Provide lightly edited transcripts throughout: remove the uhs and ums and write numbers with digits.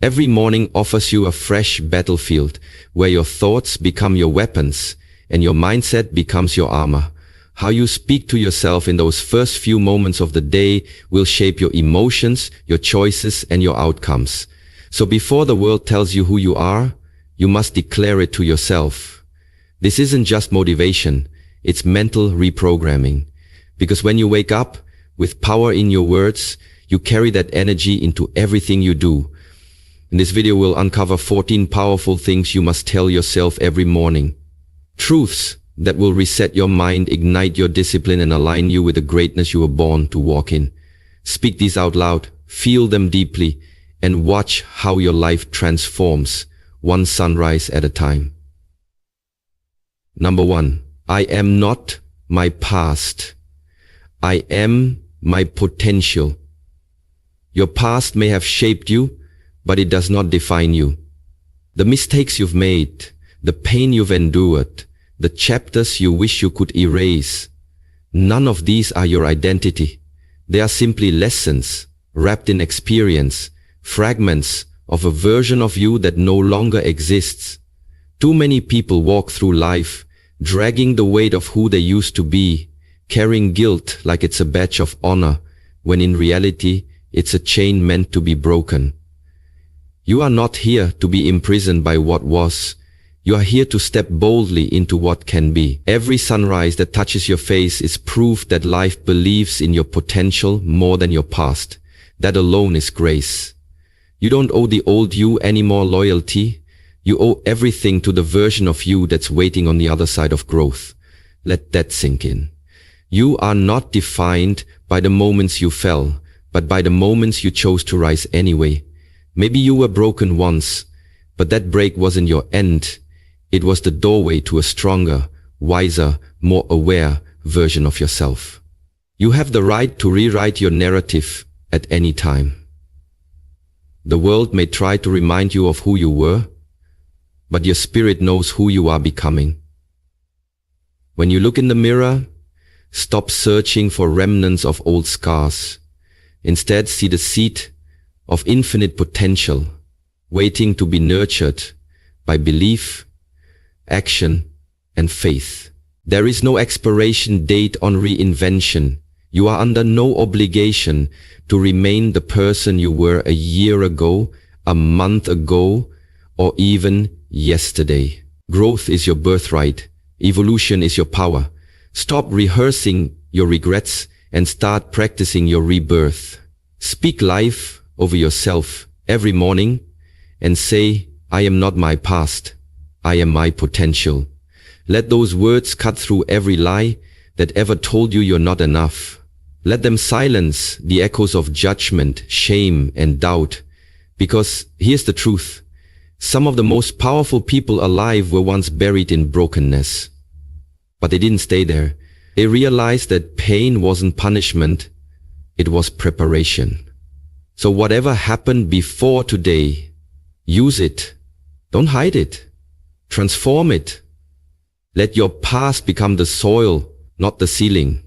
Every morning offers you a fresh battlefield where your thoughts become your weapons and your mindset becomes your armor. How you speak to yourself in those first few moments of the day will shape your emotions, your choices, and your outcomes. So before the world tells you who you are, you must declare it to yourself. This isn't just motivation, it's mental reprogramming. Because when you wake up with power in your words, you carry that energy into everything you do. In this video, we'll uncover 14 powerful things you must tell yourself every morning. Truths that will reset your mind, ignite your discipline, and align you with the greatness you were born to walk in. Speak these out loud, feel them deeply, and watch how your life transforms, one sunrise at a time. Number 1. I am not my past. I am my potential. Your past may have shaped you, but it does not define you. The mistakes you've made, the pain you've endured, the chapters you wish you could erase, none of these are your identity. They are simply lessons wrapped in experience, fragments of a version of you that no longer exists. Too many people walk through life, dragging the weight of who they used to be, carrying guilt like it's a badge of honor, when in reality, it's a chain meant to be broken. You are not here to be imprisoned by what was. You are here to step boldly into what can be. Every sunrise that touches your face is proof that life believes in your potential more than your past. That alone is grace. You don't owe the old you any more loyalty. You owe everything to the version of you that's waiting on the other side of growth. Let that sink in. You are not defined by the moments you fell, but by the moments you chose to rise anyway. Maybe you were broken once, but that break wasn't your end. It was the doorway to a stronger, wiser, more aware version of yourself. You have the right to rewrite your narrative at any time. The world may try to remind you of who you were, but your spirit knows who you are becoming. When you look in the mirror, stop searching for remnants of old scars. Instead, see the seed of infinite potential, waiting to be nurtured by belief, action, and faith. There is no expiration date on reinvention. You are under no obligation to remain the person you were a year ago, a month ago, or even yesterday. Growth is your birthright. Evolution is your power. Stop rehearsing your regrets and start practicing your rebirth. Speak life over yourself every morning and say, I am not my past. I am my potential. Let those words cut through every lie that ever told you you're not enough. Let them silence the echoes of judgment, shame, and doubt. Because here's the truth. Some of the most powerful people alive were once buried in brokenness. But they didn't stay there. They realized that pain wasn't punishment, it was preparation. So whatever happened before today, use it. Don't hide it. Transform it. Let your past become the soil, not the ceiling.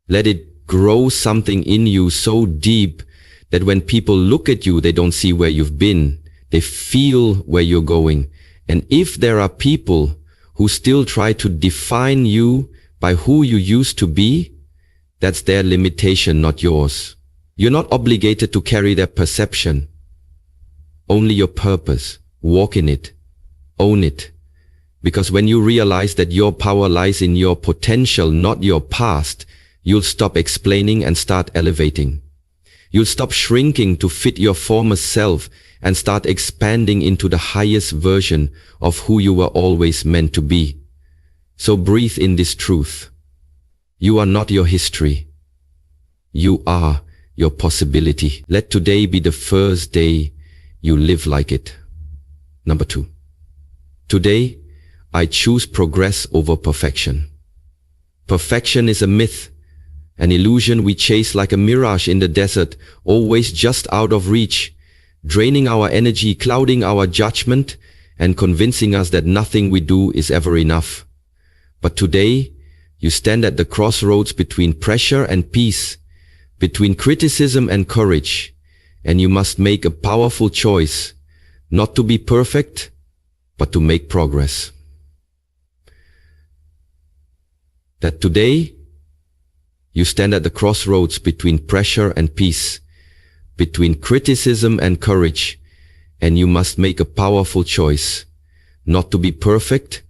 Let it grow something in you so deep that when people look at you, they don't see where you've been. They feel where you're going. And if there are people who still try to define you by who you used to be, that's their limitation, not yours. You're not obligated to carry their perception. Only your purpose. Walk in it. Own it. Because when you realize that your power lies in your potential, not your past, you'll stop explaining and start elevating. You'll stop shrinking to fit your former self and start expanding into the highest version of who you were always meant to be. So breathe in this truth. You are not your history. You are your possibility. Let today be the first day you live like it. Number 2. Today, I choose progress over perfection. Perfection is a myth, an illusion we chase like a mirage in the desert, always just out of reach, draining our energy, clouding our judgment, and convincing us that nothing we do is ever enough. But today, you stand at the crossroads between pressure and peace, between criticism and courage, and you must make a powerful choice, not to be perfect, but to make progress. That today, you stand at the crossroads between pressure and peace, between criticism and courage, and you must make a powerful choice, not to be perfect,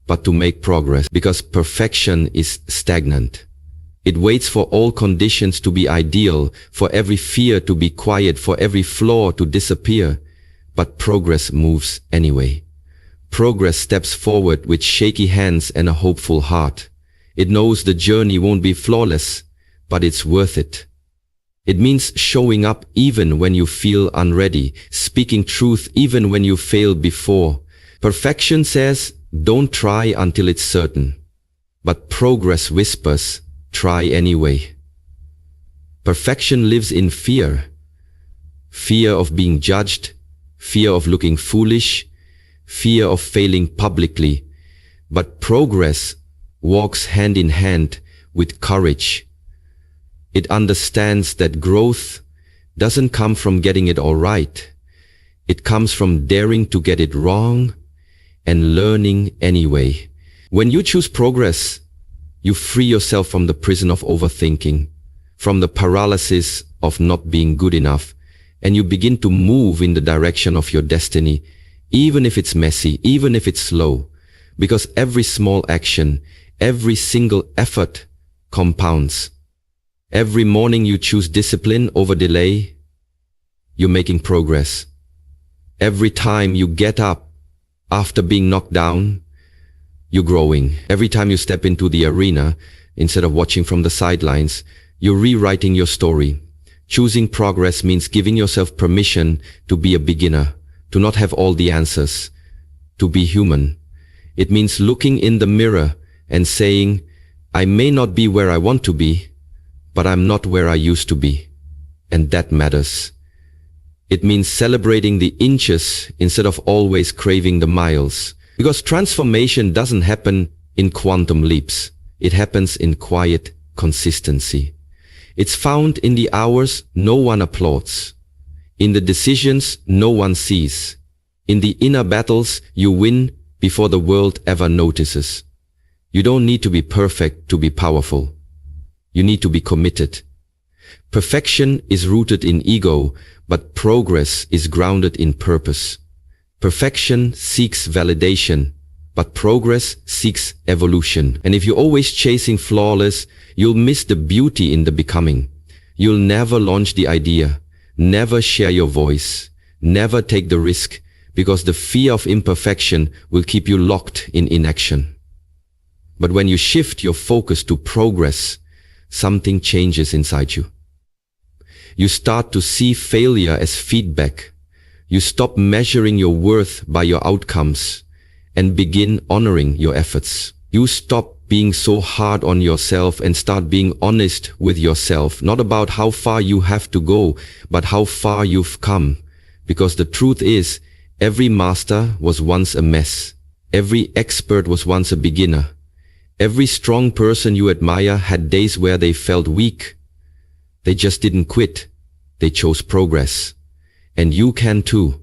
but to make progress, because perfection is stagnant. It waits for all conditions to be ideal, for every fear to be quiet, for every flaw to disappear. But progress moves anyway. Progress steps forward with shaky hands and a hopeful heart. It knows the journey won't be flawless, but it's worth it. It means showing up even when you feel unready, speaking truth even when you failed before. Perfection says, don't try until it's certain. But progress whispers, try anyway. Perfection lives in fear. Fear of being judged, fear of looking foolish, fear of failing publicly. But progress walks hand in hand with courage. It understands that growth doesn't come from getting it all right. It comes from daring to get it wrong and learning anyway. When you choose progress, you free yourself from the prison of overthinking, from the paralysis of not being good enough, and you begin to move in the direction of your destiny, even if it's messy, even if it's slow, because every small action, every single effort compounds. Every morning you choose discipline over delay, you're making progress. Every time you get up after being knocked down, you're growing. Every time you step into the arena, instead of watching from the sidelines, you're rewriting your story. Choosing progress means giving yourself permission to be a beginner, to not have all the answers, to be human. It means looking in the mirror and saying, I may not be where I want to be, but I'm not where I used to be. And that matters. It means celebrating the inches instead of always craving the miles. Because transformation doesn't happen in quantum leaps. It happens in quiet consistency. It's found in the hours no one applauds, in the decisions no one sees, in the inner battles you win before the world ever notices. You don't need to be perfect to be powerful. You need to be committed. Perfection is rooted in ego, but progress is grounded in purpose. Perfection seeks validation, but progress seeks evolution. And if you're always chasing flawless, you'll miss the beauty in the becoming. You'll never launch the idea, never share your voice, never take the risk, because the fear of imperfection will keep you locked in inaction. But when you shift your focus to progress, something changes inside you. You start to see failure as feedback. You stop measuring your worth by your outcomes and begin honoring your efforts. You stop being so hard on yourself and start being honest with yourself, not about how far you have to go, but how far you've come. Because the truth is, every master was once a mess. Every expert was once a beginner. Every strong person you admire had days where they felt weak. They just didn't quit. They chose progress. And you can too.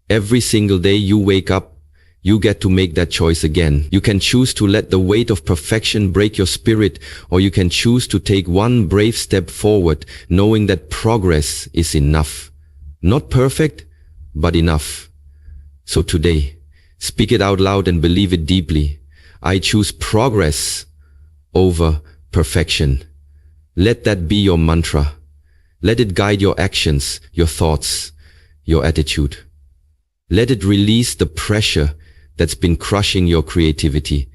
Every single day you wake up, you get to make that choice again. You can choose to let the weight of perfection break your spirit, or you can choose to take one brave step forward, knowing that progress is enough. Not perfect, but enough. So today, speak it out loud and believe it deeply. I choose progress over perfection. Let that be your mantra. Let it guide your actions, your thoughts, your attitude. Let it release the pressure that's been crushing your creativity.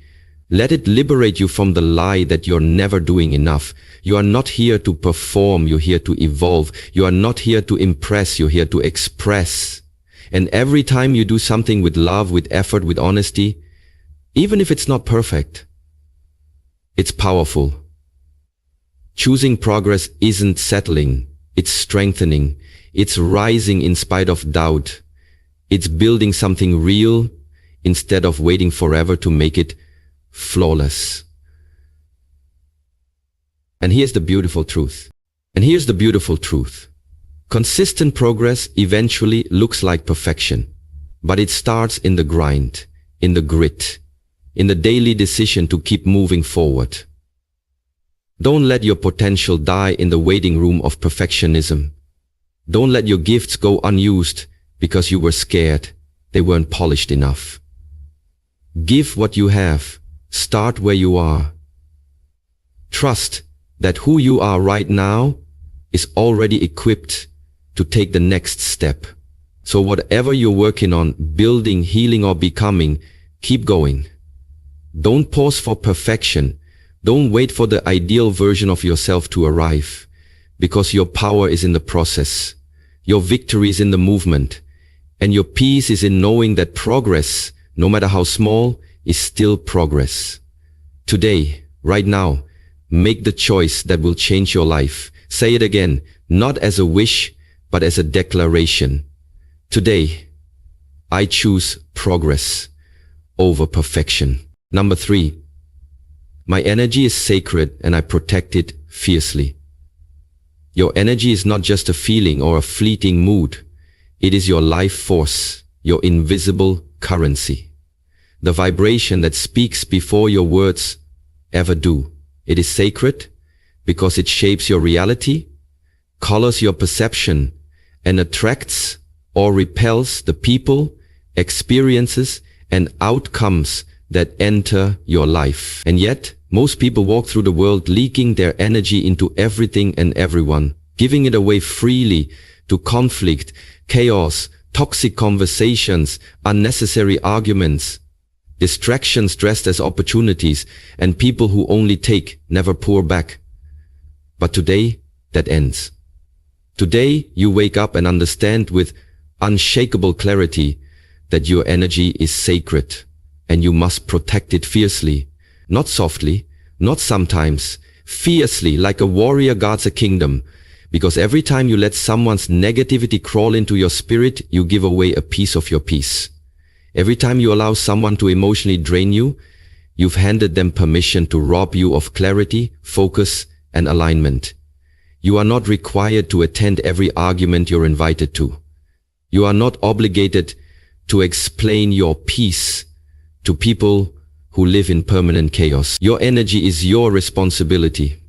Let it liberate you from the lie that you're never doing enough. You are not here to perform, you're here to evolve. You are not here to impress, you're here to express. And every time you do something with love, with effort, with honesty, even if it's not perfect, it's powerful. Choosing progress isn't settling, it's strengthening. It's rising in spite of doubt. It's building something real instead of waiting forever to make it flawless. And here's the beautiful truth. Consistent progress eventually looks like perfection, but it starts in the grind, in the grit, in the daily decision to keep moving forward. Don't let your potential die in the waiting room of perfectionism. Don't let your gifts go unused because you were scared they weren't polished enough. Give what you have. Start where you are. Trust that who you are right now is already equipped to take the next step. So whatever you're working on, building, healing, or becoming, keep going. Don't pause for perfection. Don't wait for the ideal version of yourself to arrive, because your power is in the process. Your victory is in the movement, and your peace is in knowing that progress, no matter how small, is still progress. Today, right now, make the choice that will change your life. Say it again, not as a wish, but as a declaration. Today, I choose progress over perfection. Number 3, my energy is sacred and I protect it fiercely. Your energy is not just a feeling or a fleeting mood. It is your life force, your invisible currency. The vibration that speaks before your words ever do. It is sacred because it shapes your reality, colors your perception, and attracts or repels the people, experiences, and outcomes that enter your life. And yet, most people walk through the world leaking their energy into everything and everyone, giving it away freely to conflict, chaos, toxic conversations, unnecessary arguments, distractions dressed as opportunities, and people who only take, never pour back. But today, that ends. Today, you wake up and understand with unshakable clarity that your energy is sacred and you must protect it fiercely, not softly, not sometimes, fiercely like a warrior guards a kingdom, because every time you let someone's negativity crawl into your spirit, you give away a piece of your peace. Every time you allow someone to emotionally drain you, you've handed them permission to rob you of clarity, focus, and alignment. You are not required to attend every argument you're invited to. You are not obligated to explain your peace to people who live in permanent chaos. Your energy is your responsibility,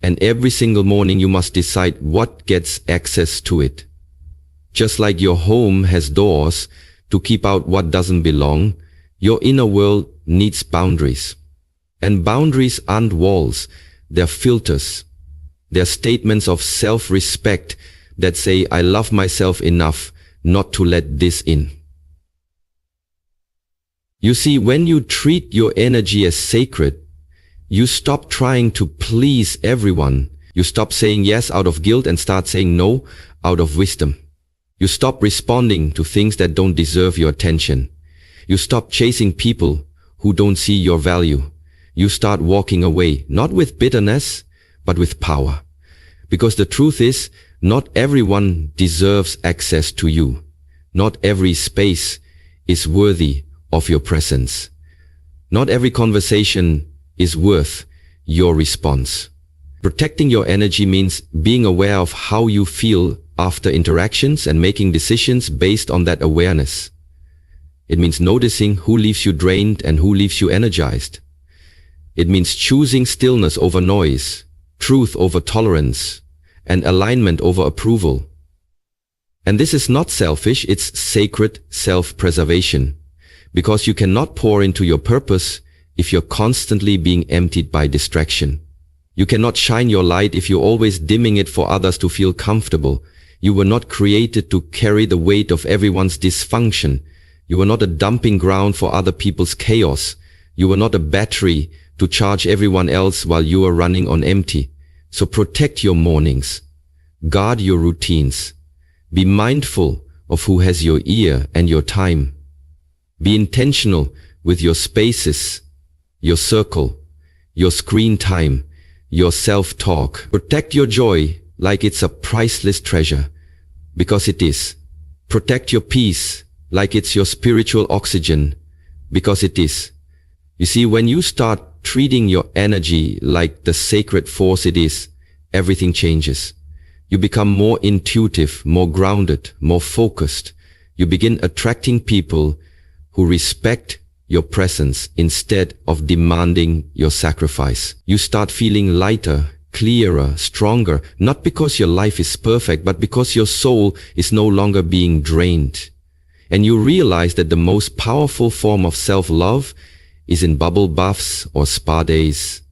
and every single morning you must decide what gets access to it. Just like your home has doors to keep out what doesn't belong, your inner world needs boundaries. And boundaries aren't walls, they're filters. They're statements of self-respect that say, I love myself enough not to let this in. You see, when you treat your energy as sacred, you stop trying to please everyone. You stop saying yes out of guilt and start saying no out of wisdom. You stop responding to things that don't deserve your attention. You stop chasing people who don't see your value. You start walking away, not with bitterness, but with power. Because the truth is, not everyone deserves access to you. Not every space is worthy of your presence. Not every conversation is worth your response. Protecting your energy means being aware of how you feel after interactions and making decisions based on that awareness. It means noticing who leaves you drained and who leaves you energized. It means choosing stillness over noise, truth over tolerance, and alignment over approval. And this is not selfish, it's sacred self-preservation. Because you cannot pour into your purpose if you're constantly being emptied by distraction. You cannot shine your light if you're always dimming it for others to feel comfortable. You were not created to carry the weight of everyone's dysfunction. You were not a dumping ground for other people's chaos. You were not a battery to charge everyone else while you are running on empty. So protect your mornings. Guard your routines. Be mindful of who has your ear and your time. Be intentional with your spaces, your circle, your screen time, your self-talk. Protect your joy like it's a priceless treasure, because it is. Protect your peace like it's your spiritual oxygen, because it is. You see, when you start treating your energy like the sacred force it is, everything changes. You become more intuitive, more grounded, more focused. You begin attracting people who respect your presence instead of demanding your sacrifice. You start feeling lighter, clearer, stronger, not because your life is perfect, but because your soul is no longer being drained. And you realize that the most powerful form of self-love is in bubble baths or spa days.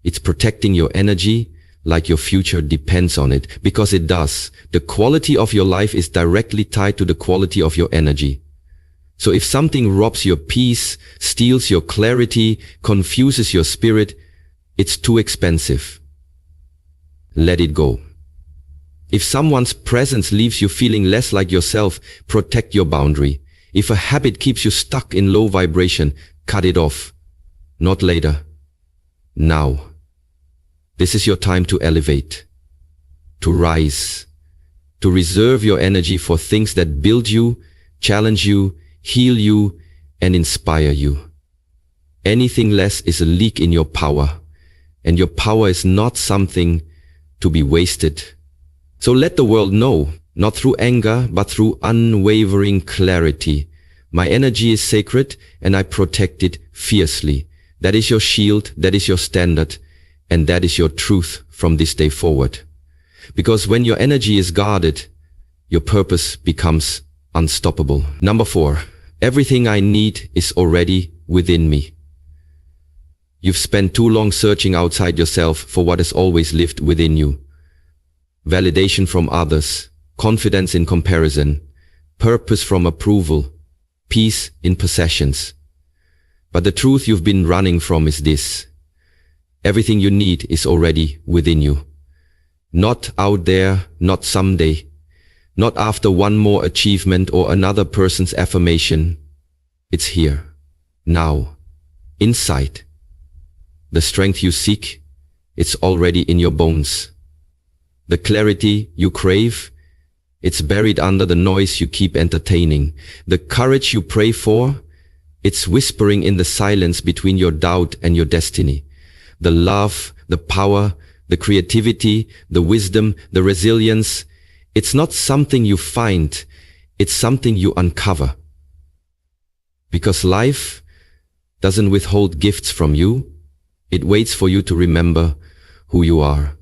It's protecting your energy like your future depends on it, because it does. The quality of your life is directly tied to the quality of your energy. So if something robs your peace, steals your clarity, confuses your spirit, it's too expensive. Let it go. If someone's presence leaves you feeling less like yourself, protect your boundary. If a habit keeps you stuck in low vibration, cut it off. Not later. Now. This is your time to elevate, to rise, to reserve your energy for things that build you, challenge you, heal you, and inspire you. Anything less is a leak in your power, and your power is not something to be wasted. So let the world know, not through anger, but through unwavering clarity. My energy is sacred, and I protect it fiercely. That is your shield, that is your standard, and that is your truth from this day forward. Because when your energy is guarded, your purpose becomes unstoppable. Number 4, everything I need is already within me. You've spent too long searching outside yourself for what has always lived within you. Validation from others, confidence in comparison, purpose from approval, peace in possessions. But the truth you've been running from is this: everything you need is already within you. Not out there, not someday, not after one more achievement or another person's affirmation. It's here, now, inside. The strength you seek, it's already in your bones. The clarity you crave, it's buried under the noise you keep entertaining. The courage you pray for, it's whispering in the silence between your doubt and your destiny. The love, the power, the creativity, the wisdom, the resilience, it's not something you find, it's something you uncover. Because life doesn't withhold gifts from you, it waits for you to remember who you are.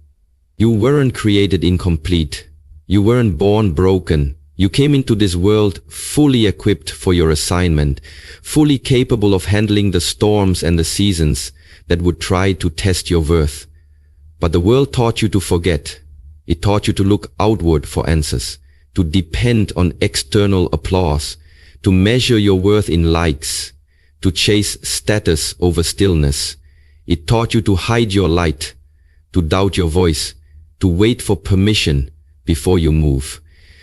You weren't created incomplete. You weren't born broken. You came into this world fully equipped for your assignment, fully capable of handling the storms and the seasons that would try to test your worth. But the world taught you to forget. It taught you to look outward for answers, to depend on external applause, to measure your worth in likes, to chase status over stillness. It taught you to hide your light, to doubt your voice, to wait for permission before you move.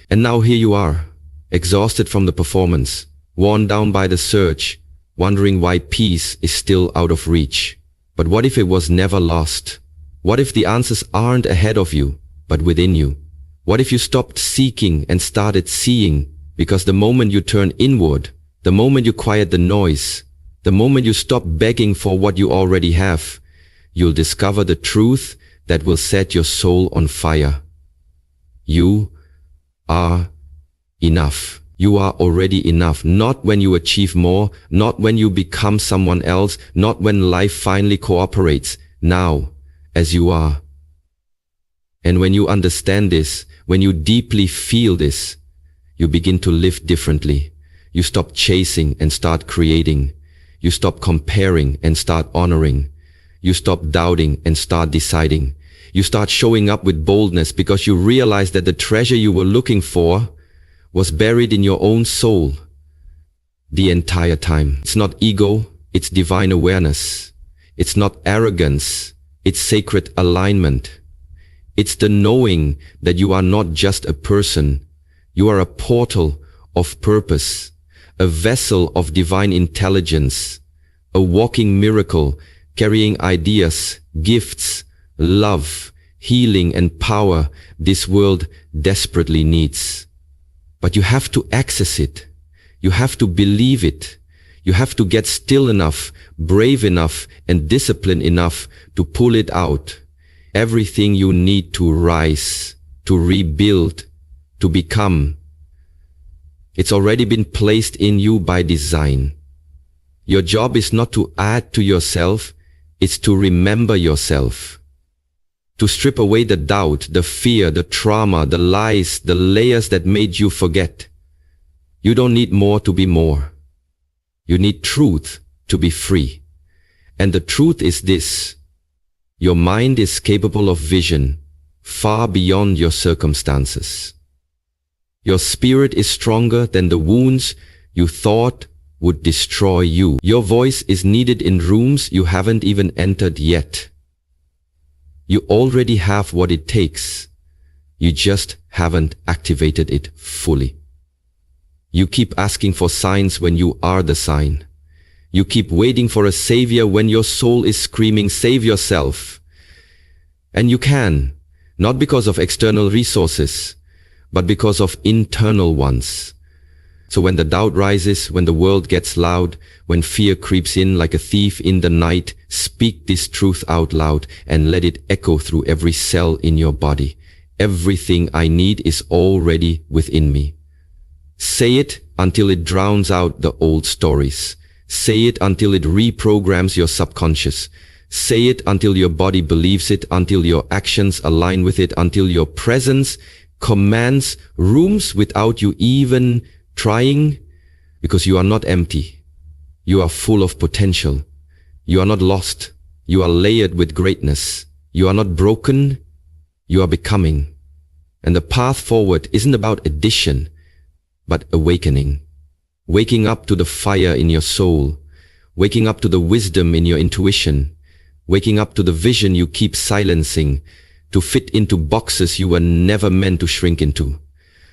And now here you are, exhausted from the performance, worn down by the search, wondering why peace is still out of reach. But what if it was never lost? What if the answers aren't ahead of you, but within you? What if you stopped seeking and started seeing? Because the moment you turn inward, the moment you quiet the noise, the moment you stop begging for what you already have, you'll discover the truth that will set your soul on fire. You are enough. You are already enough, not when you achieve more, not when you become someone else, not when life finally cooperates. Now, as you are. And when you understand this, when you deeply feel this, you begin to live differently. You stop chasing and start creating. You stop comparing and start honoring. You stop doubting and start deciding. You start showing up with boldness because you realize that the treasure you were looking for was buried in your own soul the entire time. It's not ego, it's divine awareness. It's not arrogance, it's sacred alignment. It's the knowing that you are not just a person. You are a portal of purpose, a vessel of divine intelligence, a walking miracle carrying ideas, gifts, love, healing and power this world desperately needs. But you have to access it. You have to believe it. You have to get still enough, brave enough, and disciplined enough to pull it out. Everything you need to rise, to rebuild, to become. It's already been placed in you by design. Your job is not to add to yourself, it's to remember yourself. To strip away the doubt, the fear, the trauma, the lies, the layers that made you forget. You don't need more to be more. You need truth to be free. And the truth is this: your mind is capable of vision far beyond your circumstances. Your spirit is stronger than the wounds you thought would destroy you. Your voice is needed in rooms you haven't even entered yet. You already have what it takes. You just haven't activated it fully. You keep asking for signs when you are the sign. You keep waiting for a savior when your soul is screaming, save yourself. And you can, not because of external resources, but because of internal ones. So when the doubt rises, when the world gets loud, when fear creeps in like a thief in the night, speak this truth out loud and let it echo through every cell in your body. Everything I need is already within me. Say it until it drowns out the old stories. Say it until it reprograms your subconscious. Say it until your body believes it, until your actions align with it, until your presence commands rooms without you even trying, because you are not empty. You are full of potential. You are not lost. You are layered with greatness. You are not broken. You are becoming. And the path forward isn't about addition, but awakening. Waking up to the fire in your soul. Waking up to the wisdom in your intuition. Waking up to the vision you keep silencing, to fit into boxes you were never meant to shrink into.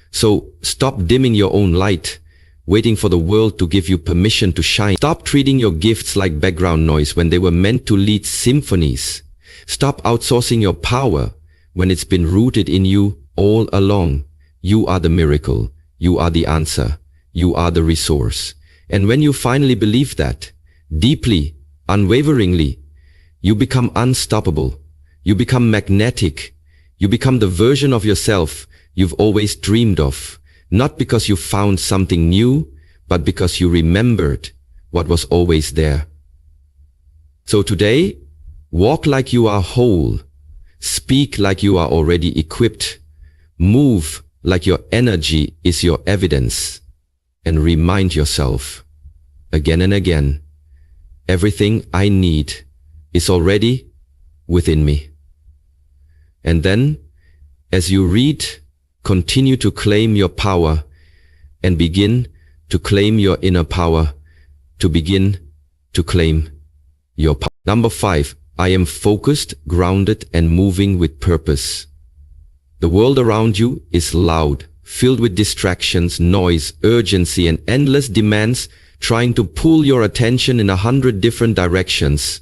So stop dimming your own light, waiting for the world to give you permission to shine. Stop treating your gifts like background noise when they were meant to lead symphonies. Stop outsourcing your power when it's been rooted in you all along. You are the miracle. You are the answer. You are the resource. And when you finally believe that, deeply, unwaveringly, you become unstoppable. You become magnetic. You become the version of yourself you've always dreamed of, not because you found something new, but because you remembered what was always there. So today, walk like you are whole, speak like you are already equipped, move like your energy is your evidence, and remind yourself, again and again, everything I need is already within me. And then, as you read, continue to claim your power and begin to claim your inner power, to begin to claim your power. Number 5, I am focused, grounded, and moving with purpose. The world around you is loud, filled with distractions, noise, urgency, and endless demands trying to pull your attention in 100 different directions.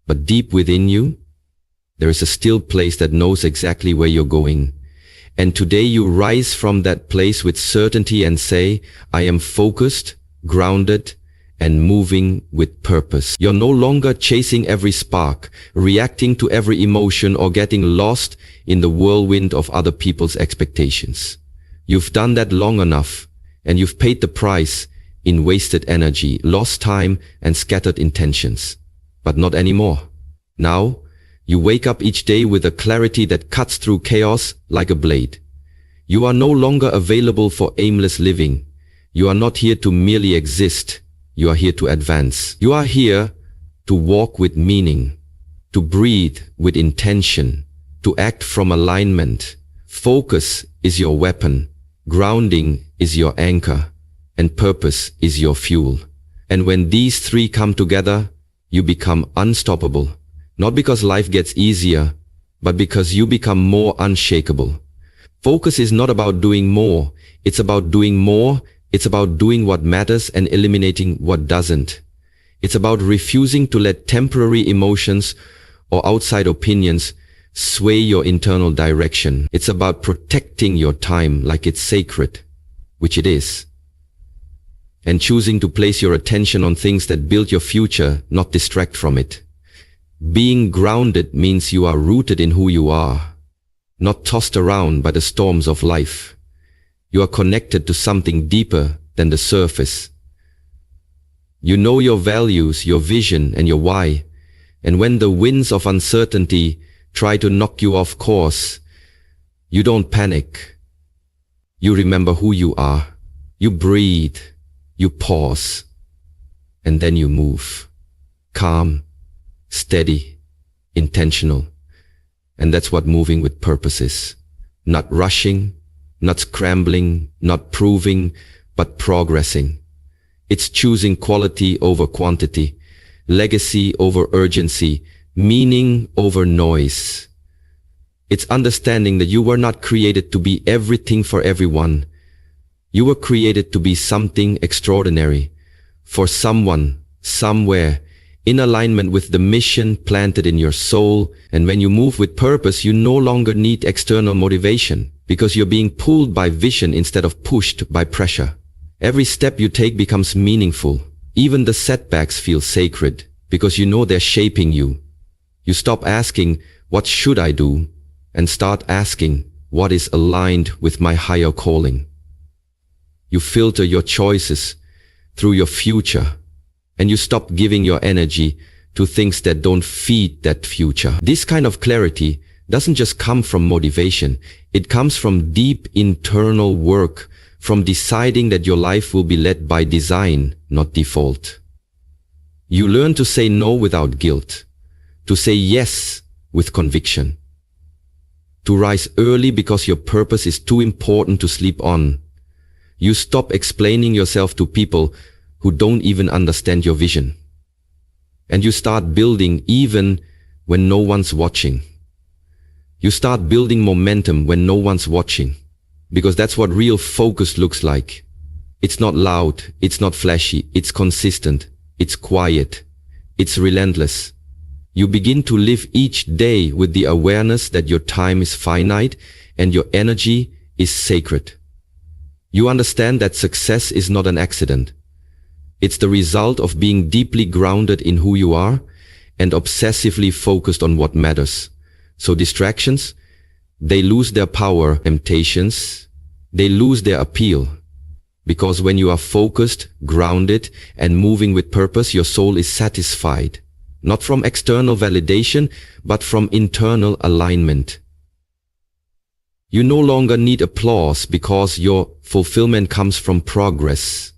But deep within you, there is a still place that knows exactly where you're going. And today you rise from that place with certainty and say, I am focused, grounded, and moving with purpose. You're no longer chasing every spark, reacting to every emotion, or getting lost in the whirlwind of other people's expectations. You've done that long enough, and you've paid the price in wasted energy, lost time, and scattered intentions. But not anymore. Now, you wake up each day with a clarity that cuts through chaos like a blade. You are no longer available for aimless living. You are not here to merely exist. You are here to advance. You are here to walk with meaning, to breathe with intention, to act from alignment. Focus is your weapon. Grounding is your anchor. And purpose is your fuel. And when these three come together, you become unstoppable. Not because life gets easier, but because you become more unshakable. Focus is not about doing more. It's about doing more. It's about doing what matters and eliminating what doesn't. It's about refusing to let temporary emotions or outside opinions sway your internal direction. It's about protecting your time like it's sacred, which it is. And choosing to place your attention on things that build your future, not distract from it. Being grounded means you are rooted in who you are. not tossed around by the storms of life. You are connected to something deeper than the surface. You know your values, your vision, and your why. And when the winds of uncertainty try to knock you off course, you don't panic. You remember who you are. You breathe. You pause. And then you move. Calm, steady, intentional. And that's what moving with purpose is. Not rushing, not scrambling, not proving, but progressing. It's choosing quality over quantity, legacy over urgency, meaning over noise. It's understanding that you were not created to be everything for everyone. You were created to be something extraordinary, for someone, somewhere, in alignment with the mission planted in your soul. And when you move with purpose, you no longer need external motivation, because you're being pulled by vision instead of pushed by pressure. Every step you take becomes meaningful. Even the setbacks feel sacred, because you know they're shaping you. You stop asking, what should I do? And start asking, what is aligned with my higher calling? You filter your choices through your future, and you stop giving your energy to things that don't feed that future. This kind of clarity doesn't just come from motivation. It comes from deep internal work, from deciding that your life will be led by design, not default. You learn to say no without guilt, to say yes with conviction, to rise early because your purpose is too important to sleep on. You stop explaining yourself to people who don't even understand your vision. And you start building even when no one's watching. You start building momentum when no one's watching, because that's what real focus looks like. It's not loud, it's not flashy, it's consistent, it's quiet, it's relentless. You begin to live each day with the awareness that your time is finite and your energy is sacred. You understand that success is not an accident. It's the result of being deeply grounded in who you are and obsessively focused on what matters. So distractions, they lose their power. Temptations, they lose their appeal. Because when you are focused, grounded, and moving with purpose, your soul is satisfied. Not from external validation, but from internal alignment. You no longer need applause because your fulfillment comes from progress.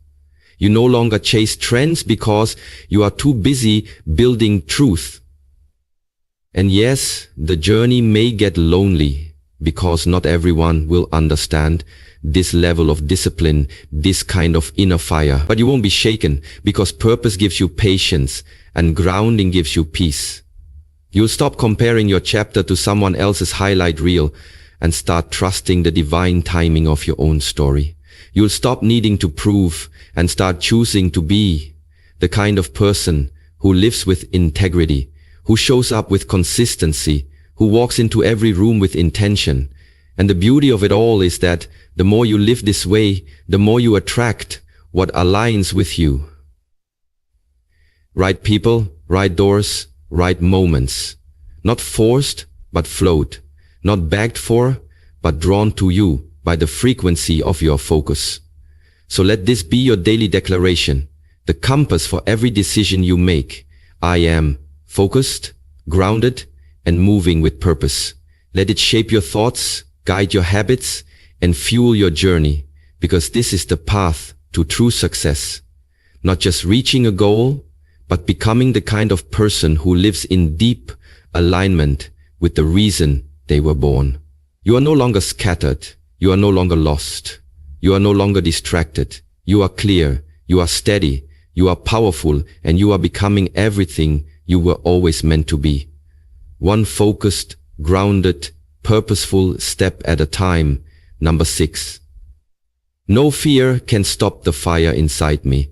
You no longer chase trends because you are too busy building truth. And yes, the journey may get lonely because not everyone will understand this level of discipline, this kind of inner fire. But you won't be shaken because purpose gives you patience and grounding gives you peace. You'll stop comparing your chapter to someone else's highlight reel and start trusting the divine timing of your own story. You'll stop needing to prove and start choosing to be the kind of person who lives with integrity, who shows up with consistency, who walks into every room with intention. And the beauty of it all is that the more you live this way, the more you attract what aligns with you. Right people, right doors, right moments. Not forced, but flowed. Not begged for, but drawn to you by the frequency of your focus. So let this be your daily declaration, the compass for every decision you make. I am focused, grounded, and moving with purpose. Let it shape your thoughts, guide your habits, and fuel your journey, because this is the path to true success. Not just reaching a goal, but becoming the kind of person who lives in deep alignment with the reason they were born. You are no longer scattered. You are no longer lost. You are no longer distracted. You are clear. You are steady. You are powerful, and you are becoming everything you were always meant to be. One focused, grounded, purposeful step at a time. Number 6. No fear can stop the fire inside me.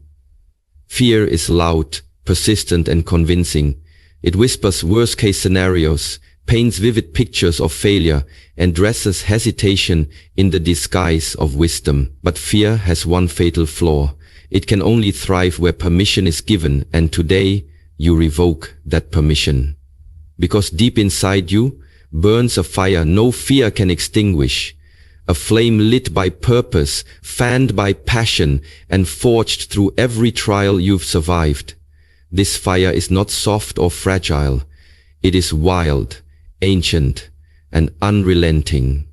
Fear is loud, persistent, and convincing. It whispers worst-case scenarios, paints vivid pictures of failure, and dresses hesitation in the disguise of wisdom. But fear has one fatal flaw. It can only thrive where permission is given, and today you revoke that permission. Because deep inside you, burns a fire no fear can extinguish. A flame lit by purpose, fanned by passion, and forged through every trial you've survived. This fire is not soft or fragile. It is wild, ancient, and unrelenting.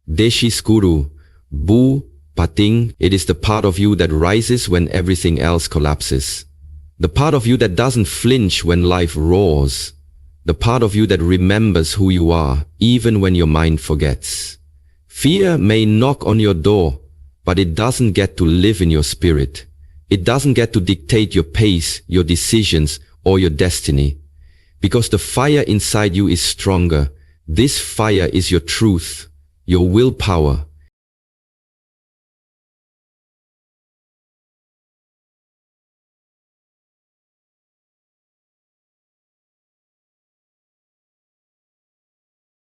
Deshi Skuru, Bu, Pating, it is the part of you that rises when everything else collapses. The part of you that doesn't flinch when life roars. The part of you that remembers who you are, even when your mind forgets. Fear may knock on your door, but it doesn't get to live in your spirit. It doesn't get to dictate your pace, your decisions, or your destiny. Because the fire inside you is stronger. This fire is your truth, your willpower,